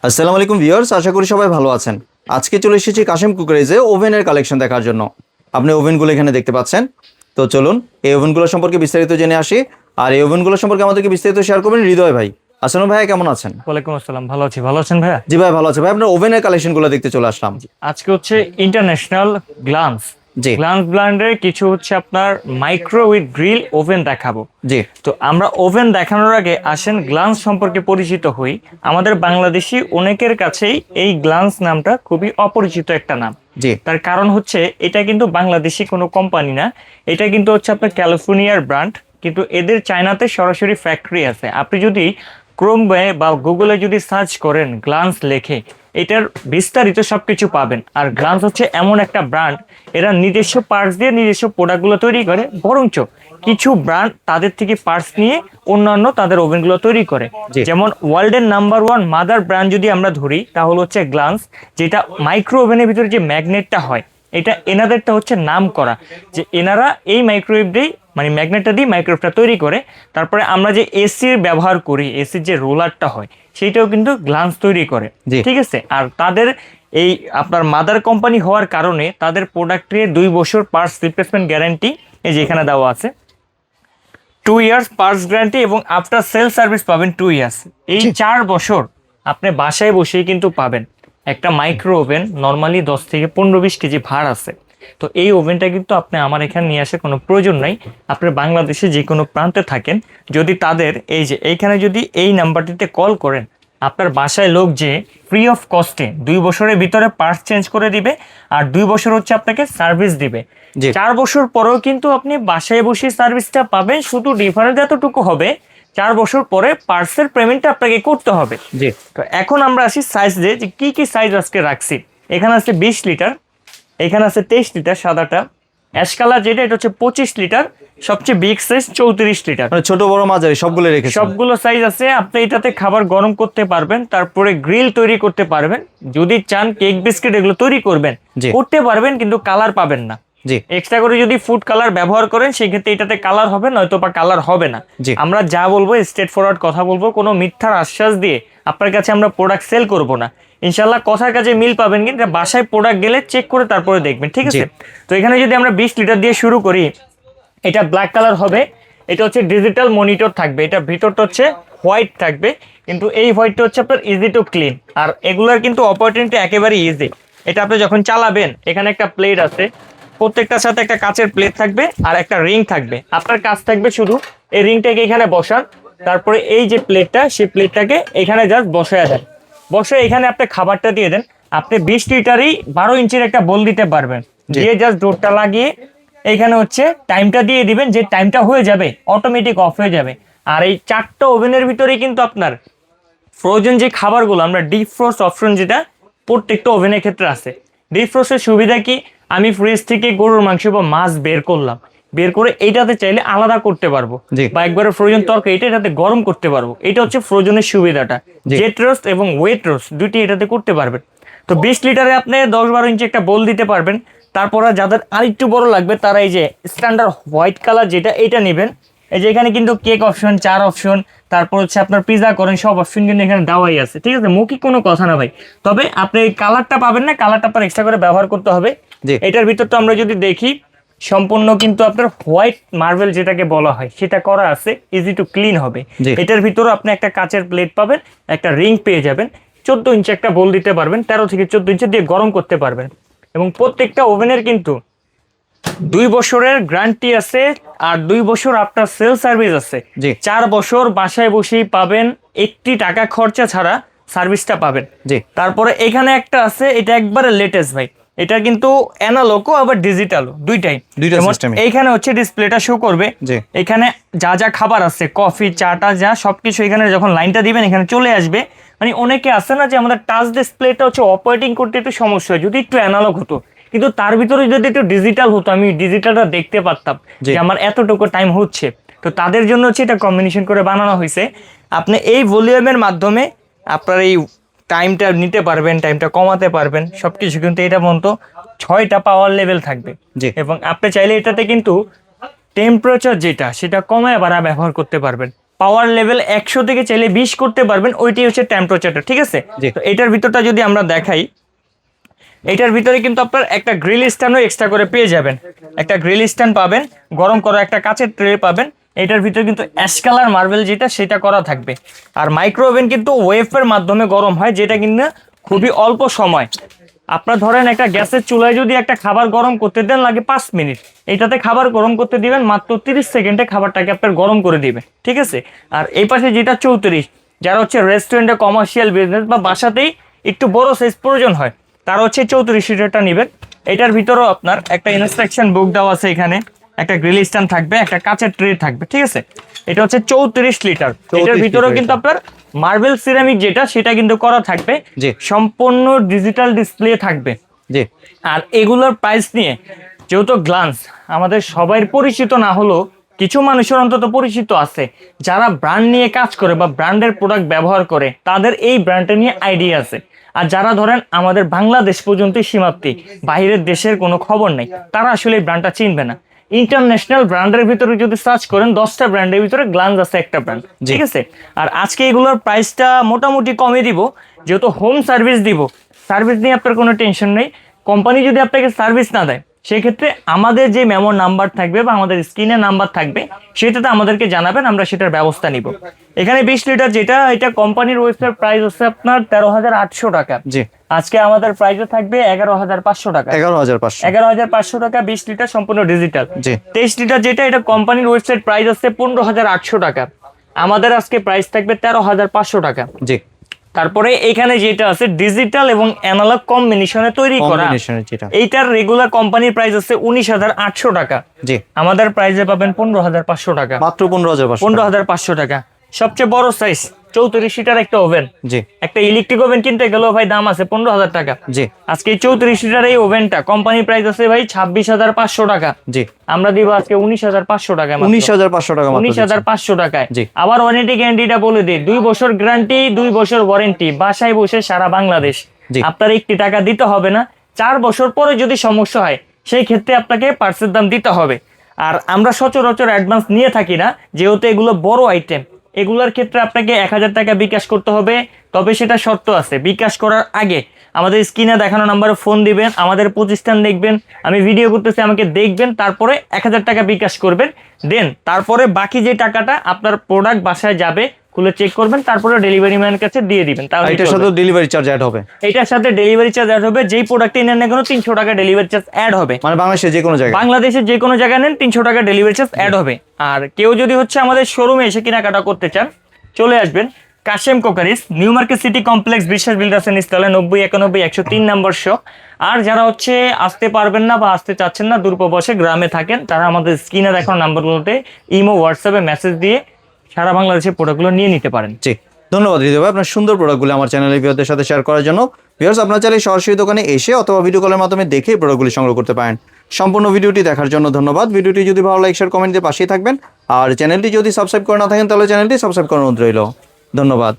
আসসালামু আলাইকুম ভিউয়ার্স, আশা করি সবাই ভালো আছেন। আজকে চলে এসেছি কাশিম কুকারিজে ওভেনের কালেকশন দেখার জন্য। আপনি ওভেনগুলো এখানে দেখতে পাচ্ছেন। তো চলুন এই ওভেনগুলো সম্পর্কে বিস্তারিত জেনে আসি। আর এই ওভেনগুলো সম্পর্কে আমাদেরকে বিস্তারিত শেয়ার করবেন হৃদয় ভাই। আসসালাম ভাইয়া, কেমন আছেন? ওয়ালাইকুম আসসালাম, ভালো আছি। ভালো আছেন ভাইয়া? জি ভাই, ভালো আছে ভাই। আপনার ওভেনের কালেকশনগুলো দেখতে চলে আসলাম। আজকে হচ্ছে ইন্টারন্যাশনাল গ্লান্স জি গ্লান্স ব্র্যান্ডের কিছু হচ্ছে আপনার মাইক্রোওয়েভ গ্রিল ওভেন দেখাবো। জি তো আমরা ওভেন দেখানোর আগে আসেন গ্লান্স সম্পর্কে পরিচিত হই। আমাদের বাংলাদেশি অনেকের কাছেই এই গ্লান্স নামটা খুবই অপরিচিত একটা নাম। জি তার কারণ হচ্ছে এটা কিন্তু বাংলাদেশি কোনো কোম্পানি না, এটা কিন্তু হচ্ছে আপনার ক্যালিফোর্নিয়ার ব্র্যান্ড, কিন্তু এদের চায়নাতে সরাসরি ফ্যাক্টরি আছে। আপনি যদি ক্রোমে বা গুগলে যদি সার্চ করেন গ্লান্স লেখে, এটার বিস্তারিত সবকিছু পাবেন। আর গ্লান্স হচ্ছে এমন একটা ব্র্যান্ড, এরা নিজস্ব পার্টস দিয়ে নিজস্ব প্রোডাক্টগুলো তৈরি করে, বরঞ্চ কিছু ব্র্যান্ড তাদের থেকে পার্টস নিয়ে অন্যান্য তাদের ওভেনগুলো তৈরি করে। জি যেমন ওয়ার্ল্ডের নাম্বার ওয়ান মাদার ব্র্যান্ড যদি আমরা ধরি তাহলে হচ্ছে গ্লান্স, যেটা মাইক্রো ওভেনের ভিতরে যে ম্যাগনেটটা হয়, এটা এনাদেরটা হচ্ছে নাম করা, যে এনারা এই মাইক্রোওয়েভ দিয়ে মানে ম্যাগনেটটা দিয়ে মাইক্রোওয়েভটা তৈরি করে। তারপরে আমরা যে এসির ব্যবহার করি, এসির যে রোলারটা হয়, সেইটাও কিন্তু গ্লান্স তৈরি করে। জি ঠিক আছে। আর তাদের এই আপনার মাদার কোম্পানি হওয়ার কারণে তাদের প্রোডাক্টে 2 বছর পার্টস রিপ্লেসমেন্ট গ্যারান্টি, এই যে এখানে দেওয়া আছে 2 ইয়ার্স পার্টস গ্যারান্টি, এবং আফটার সেল সার্ভিস পাবেন 2 ইয়ার্স। এই জি 4 বছর আপনি বাসায় বসেই কিন্তু পাবেন। একটা মাইক্রো ওভেন নর্মালি 10 থেকে 15-20 কেজি ভার আছে। তো এই ওভেনটা কিন্তু আপনি আমার এখানে নিয়ে আসার কোনো প্রয়োজন নাই। আপনার বাংলাদেশে যে কোনো প্রান্তে থাকেন, যদি তাদের এই যে এইখানে যদি এই নাম্বারটিতে কল করেন, আপনার বাসায় লোক যে ফ্রি অফ কস্টে 2 বছরের ভিতরে পার্টস চেঞ্জ করে দিবে। আর 2 বছর হচ্ছে আপনাকে সার্ভিস দিবে। জি 4 বছর পরেও কিন্তু আপনি বাসায় বসে সার্ভিসটা পাবেন, শুধু ডিফারেন্স এতটুকু হবে 4 বছর পরে পার্টসের পেমেন্টটা আপনাকে করতে হবে। জি তো এখন আমরা আসি সাইজ দিয়ে, যে কি কি সাইজ আজকে রাখছি। এখানে আছে 20 লিটার, এখানে আছে 23 লিটার সাদাটা, অ্যাশ কালার যেটা এটা হচ্ছে 25 লিটার, সবচেয়ে বিগ সাইজ 34 লিটার। মানে ছোট বড় মাঝারি সবগুলো রেখেছেন। সবগুলো সাইজ আছে। আপনি এটাতে খাবার গরম করতে পারবেন, তারপরে গ্রিল তৈরি করতে পারবেন। যদি চান কেক বিস্কিট এগুলো তৈরি করবেন, জি করতে পারবেন, কিন্তু কালার পাবেন না। জি এক্সট্রা করে যদি ফুড কালার ব্যবহার করেন সেক্ষেত্রে এটাতে কালার হবে, নয়তো বা কালার হবে না। জি আমরা যা বলবো স্ট্রেট ফরওয়ার্ড কথা বলবো, কোনো মিথ্যার আশ্বাস দিয়ে আপনার কাছে আমরা প্রোডাক্ট সেল করব না। ইনশাল্লাহ কথার কাছে মিল পাবেন, কিন্তু বাসায় প্রোডাক্ট গেলে চেক করে তারপরে দেখবেন। ঠিক আছে। তো এখানে যদি আমরা 20 লিটার দিয়ে শুরু করি, এটা ব্ল্যাক কালার হবে। এটা হচ্ছে ডিজিটাল মনিটর থাকবে, এটা ভিতরটা হচ্ছে হোয়াইট থাকবে, কিন্তু এই হোয়াইটটা হচ্ছে আপনার ইজি টু ক্লিন। আর এগুলার কিন্তু অপারেটিংটা একেবারে ইজি। এটা আপনি যখন চালাবেন, এখানে একটা প্লেট আছে, প্রত্যেকটার সাথে একটা কাচের প্লেট থাকবে আর একটা রিং থাকবে। আপনার কাজ থাকবে শুধু এই রিংটাকে এখানে বসান, তারপরে এই যে প্লেটটা, সেই প্লেটটাকে এখানে জাস্ট বসায় দেন। বসে এখানে আপনি খাবারটা দিয়ে দেন। আপনি 20 লিটারই 12 ইঞ্চির একটা বোল দিতে পারবেন, জি দিয়ে জাস্ট ডোরটা লাগিয়ে এইখানে হচ্ছে টাইমটা দিয়ে দিবেন, যে টাইমটা হয়ে যাবে অটোমেটিক অফ হয়ে যাবে। আর এই 4টা ওভেনের ভিতরে কিন্তু আপনার ফ্রোজেন যে খাবারগুলো, আমরা ডিপ ফ্রোস্ট অপশন যেটা প্রত্যেকটা ওভেনের ক্ষেত্রে আছে। ডিপ ফ্রোস্টের সুবিধা কি, আমি ফ্রিজ থেকে গরুর মাংস বা মাছ বের করলাম, বের করে এইটাতে চাইলে আলাদা করতে পারবো, জি বা একবারে ফ্রোজেন তরকারি এটাতে গরম করতে পারবো। এটা হচ্ছে ফ্রোজেনের সুবিধাটা। জি জেট রোস্ট এবং ওয়েট রোস্ট দুটি এটাতে করতে পারবেন। তো 20 লিটারে আপনি 10-12 ইঞ্চি একটা বোল দিতে পারবেন। তারপর যাদের আরেকটু বড় লাগবে তারা এই যে স্ট্যান্ডার্ড হোয়াইট কালার যেটা, এটা নেবেন। এই যে এখানে কিন্তু কেক অপশন, চার অপশন, তারপর হচ্ছে আপনার পিজা করেন, সব অপশন কিন্তু এখানে দেওয়াই আছে। ঠিক আছে, মৌখিক কোনো কথা না ভাই। তবে আপনি এই কালারটা পাবেন না, কালারটা আপনার এক্সট্রা করে ব্যবহার করতে হবে। জি এটার ভিতরটা আমরা যদি দেখি, সম্পূর্ণ কিন্তু আপনার হোয়াইট মার্বেল যেটাকে বলা হয় সেটা করা আছে, ইজি টু ক্লিন হবে। জি এটার ভিতরে আপনি একটা কাচের প্লেট পাবেন, একটা রিং পেয়ে যাবেন, 14 ইঞ্চি একটা বোল দিতে পারবেন, 13 থেকে 14 ইঞ্চি দিয়ে গরম করতে পারবেন। এবং প্রত্যেকটা ওভেনের কিন্তু 2 বছরের গ্যারান্টি আছে, আর 2 বছর আপনার সেল সার্ভিস আছে। জি 4 বছর বাসায় বসেই পাবেন, একটি টাকা খরচা ছাড়া সার্ভিসটা পাবেন। জি তারপরে এখানে একটা আছে, এটা একবারে লেটেস্ট ভাই। এটা কিন্তু অ্যানালগও আবার ডিজিটালও দুইটাই। দুইটা যেমন সিস্টেমে। এইখানে হচ্ছে ডিসপ্লেটা শো করবে, জি এখানে যা যা খাবার আছে, কফি চাটা যা সবকিছু এখানে যখন লাইনটা দিবেন এখানে চলে আসবে। মানে অনেকে আছে না যে আমাদের টাচ ডিসপ্লেটা হচ্ছে অপারেটিং করতে একটু সমস্যা হয়, যদি একটু অ্যানালগ হতো, কিন্তু তার ভিতরে যদি একটু ডিজিটাল হতো, আমি ডিজিটালটা দেখতে পারতাম জি যে আমার এতটুকু টাইম হচ্ছে। তো তাদের জন্য হচ্ছে এটা কম্বিনেশন করে বানানো হয়েছে। আপনি এই ভলিউমের মাধ্যমে আপনার এই টাইমটা নিতে পারবেন, টাইমটা কমাতে পারবেন, সবকিছু কিন্তু এটা পর্যন্ত 6টা পাওয়ার লেভেল থাকবে। জি এবং আপনি চাইলে এটাতে কিন্তু টেম্পারেচার যেটা সেটা কমায় বাড়া ব্যবহার করতে পারবেন। পাওয়ার লেভেল 100 থেকে চাইলে 20 করতে পারবেন, ওইটাই হচ্ছে টেম্পারেচারটা, ঠিক আছে। জি। তো এটার ভিতরটা যদি আমরা দেখাই, এটার ভিতরে কিন্তু আপনার একটা গ্রিল স্ট্যান্ডও এক্সট্রা করে পেয়ে যাবেন, একটা গ্রিল স্ট্যান্ড পাবেন, গরম করা একটা কাচের ট্রে পাবেন। এটার ভিতরে কিন্তু অ্যাশ কালার মার্বেল যেটা সেটা করা থাকবে। আর মাইক্রো ওভেন কিন্তু ওয়েভের মাধ্যমে গরম হয়, যেটা কিন্তু খুবই অল্প সময়। আপনার ধরেন একটা গ্যাসের চুলায় যদি একটা খাবার গরম করতে দেন লাগে 5 মিনিট, এটাতে খাবার গরম করতে দিবেন মাত্র 30 সেকেন্ডে খাবারটাকে আপনার গরম করে দিবে, ঠিক আছে। আর এই পাশে যেটা 34, যারা হচ্ছে রেস্টুরেন্টে কমার্শিয়াল বিজনেস বা বাসাতেই একটু বড় সাইজ প্রয়োজন হয়, তারা হচ্ছে 34 লিটারটা নেবেন। এটার ভিতরেও আপনার একটা ইনস্ট্রাকশন বুক দেওয়া আছে, এখানে একটা গ্রিল স্ট্যান্ড থাকবে, একটা কাচের ট্রে থাকবে, ঠিক আছে। এটা হচ্ছে 34 লিটার। এটার ভিতরেও কিন্তু আপনার মার্বেল সিরামিক যেটা সেটা কিন্তু করা থাকবে, জি। সম্পূর্ণ ডিজিটাল ডিসপ্লে থাকবে। জি। আর এগুলোর প্রাইস নিয়ে যেহেতু গ্লান্স আমাদের সবাই পরিচিত না হলেও কিছু মানুষের অন্তত পরিচিত আছে, যারা ব্র্যান্ড নিয়ে কাজ করে বা ব্র্যান্ডের প্রোডাক্ট ব্যবহার করে, তাদের এই ব্র্যান্ডটা নিয়ে আইডিয়া আছে। আর যারা ধরেন আমাদের বাংলাদেশ পর্যন্তই সীমাপ্তি, বাইরের দেশের কোনো খবর নেই, তারা আসলে এই ব্র্যান্ডটা চিনবে না। ইন্টারন্যাশনাল ব্র্যান্ডের ভিতরে যদি সার্চ করেন 10টা ব্র্যান্ডের ভিতরে গ্লান্স আছে একটা ব্র্যান্ড, ঠিক আছে। আর আজকে এগুলোর প্রাইসটা মোটামুটি কমে দিব, যেহেতু হোম সার্ভিস দিব, সার্ভিস নিয়ে আপনার কোনো টেনশন নেই। কোম্পানি যদি আপনাকে সার্ভিস না দেয়, সেক্ষেত্রে আমাদের যে মেমোর নাম্বার থাকবে বা আমাদের স্ক্রিনে নাম্বার থাকবে, সেটাতে আমাদেরকে জানাবেন, আমরা সেটার ব্যবস্থা নিব। এখানে 20 লিটার যেটা, এটা কোম্পানির ওয়েবসাইট প্রাইস হচ্ছে আপনার 13,800 টাকা। জি। আজকে আমাদের প্রাইসে থাকবে 11,500 টাকা। 11,500। 11,500 টাকা 20 লিটার সম্পূর্ণ ডিজিটাল। জি। 23 লিটার যেটা, এটা কোম্পানির ওয়েবসাইট প্রাইস আছে 15,800 টাকা। আমাদের আজকে প্রাইস থাকবে 13,500 টাকা। জি। তারপরে এখানে যেটা আছে ডিজিটাল এবং অ্যানালগ কম্বিনেশনে তৈরি করা, কম্বিনেশনের যেটা। এইটার রেগুলার কোম্পানির প্রাইস আছে 19,800 টাকা। জি। আমাদের প্রাইসে পাবেন 15,500 টাকা। মাত্র 15,500। 15,500 টাকা। সবচেয়ে বড় সাইজ 34 লিটার একটা ওভেন, জি। একটা ইলেকট্রিক ওভেন কিনতে গেলেও ভাই দাম আছে 15,000 টাকা। জি। আজকে 34 লিটার এই ওভেনটা কোম্পানি প্রাইস আছে ভাই 26,500 টাকা। জি। আমরা দিব আজকে 19,500 টাকা। 19,500 টাকা মাত্র। 19,500 টাকায়। জি। আবার ওয়ারেন্টি গ্যারান্টিটা বলে দিই, 2 বছর গ্যারান্টি, 2 বছর ওয়ারেন্টি, বাসায় বসে সারা বাংলাদেশ। জি। আপনার 1 টাকা দিতে হবে না। 4 বছর পরে যদি সমস্যা হয়, সেই ক্ষেত্রে আপনাকে পার্সের দাম দিতে হবে। আর আমরা সচরাচর অ্যাডভান্স নিয়ে থাকি না, যেহেতু এগুলো বড় আইটেম। এগুলোর ক্ষেত্রে আপনাকে 1,000 টাকা বিকাশ করতে হবে, তবে সেটা শর্ত আছে। বিকাশ করার আগে আমাদের স্ক্রিনে দেখানো নাম্বারে ফোন দিবেন, আমাদের প্রতিষ্ঠান দেখবেন, আমি ভিডিও করতেছি, আমাকে দেখবেন, তারপরে 1,000 টাকা বিকাশ করবেন। দেন তারপরে বাকি যে টাকাটা আপনার প্রোডাক্ট বাসায় যাবে, খুলে চেক করবেন, তারপরে ডেলিভারি ম্যানের কাছে দিয়ে দিবেন। তাহলে এটার সাথে ডেলিভারি চার্জ অ্যাড হবে। এটার সাথে ডেলিভারি চার্জ অ্যাড হবে। যেই প্রোডাক্টে নেন না কেন 300 টাকা ডেলিভারি চার্জ অ্যাড হবে। মানে বাংলাদেশে যে কোনো জায়গায়। বাংলাদেশের যে কোনো জায়গায় নেন 300 টাকা ডেলিভারি চার্জ অ্যাড হবে। আর কেউ যদি হচ্ছে আমাদের শোরুমে এসে কেনাকাটা করতে চান, চলে আসবেন Kashem crockeries, new market city complex, বিশ্বাস বিল্ডার্সের নিচতলায় 90 91 103 নম্বর শপ। আর যারা হচ্ছে আসতে পারবেন না বা আসতে চাচ্ছেন না, দূরপ্রবাসে গ্রামে থাকেন, তারা আমাদের স্ক্রিনে দেখানো নাম্বারগুলোতে ইমো, হোয়াটসঅ্যাপে মেসেজ দিয়ে সারা বাংলাদেশের প্রোডাক্টগুলো নিয়ে নিতে পারেন। জি। ধন্যবাদ হৃদয় ভাই আপনার সুন্দর প্রোডাক্টগুলো আমার চ্যানেলের ভিউয়ারদের সাথে শেয়ার করার জন্য। ভিউয়ার্স, আপনারা চাইলে সরাসরি দোকানে এসে অথবা ভিডিও কলের মাধ্যমে দেখে এই প্রোডাক্টগুলি সংগ্রহ করতে পারেন। সম্পূর্ণ ভিডিওটি দেখার জন্য ধন্যবাদ। ভিডিওটি যদি ভালো লাগে শেয়ার কমেন্ট দিয়ে পাশেই থাকবেন। আর চ্যানেলটি যদি সাবস্ক্রাইব করে না থাকেন, তাহলে চ্যানেলটি সাবস্ক্রাইব করার অনুরোধ রইল। ধন্যবাদ।